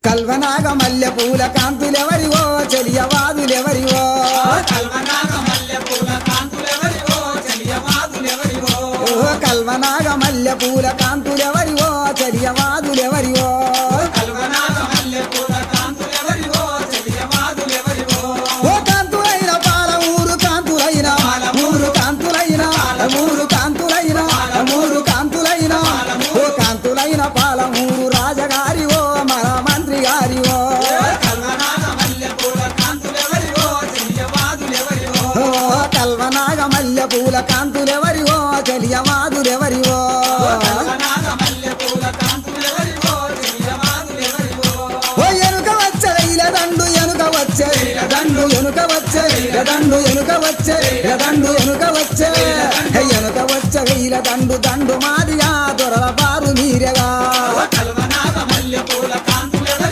కల్వనాగ మల్లె పూల కాంతులెవరివో చెలియవాదులెవరివో కల్వనాగ మల్లె పూల కాంతులెవరివో చెలియవాదులెవరివో కల్వనాగ మల్లె పూల కాంతులెవరివో చెలియవాదులెవరివో కల్వనాగ మల్లె పూల కాంతులెవరివో చెలియవాదులెవరివో ఓ కాంతులైన పాల ఊరు కాంతులైన ఊరు కాంతులైన ఊరు కాంతులైన ఊరు కాంతులైన ఓ కాంతులైన పాల ఊరు రాజగారి ఓ మన మంత్రి గారి ఓ కల్వనాగ మల్లె పూల కాంతులెవరివో చెలియవాదులెవరివో కల్వనాగ మల్లె పూల కాంతులెవరివో చెలియవాదులెవరివో కల్వనాగ మల్లె పూల కాంతులెవరివో చెలియవాదులెవరివో ఓ ఎనుక వచ్చే ఇలా దండు ఎనుక వచ్చే దండు ఎనుక వచ్చే దండు ఎనుక వచ్చే దండు ఎనుక వచ్చే ఎనుక వచ్చే ఇలా దండు దండు మాదిగా దొరల బారు మీరగా కల్వ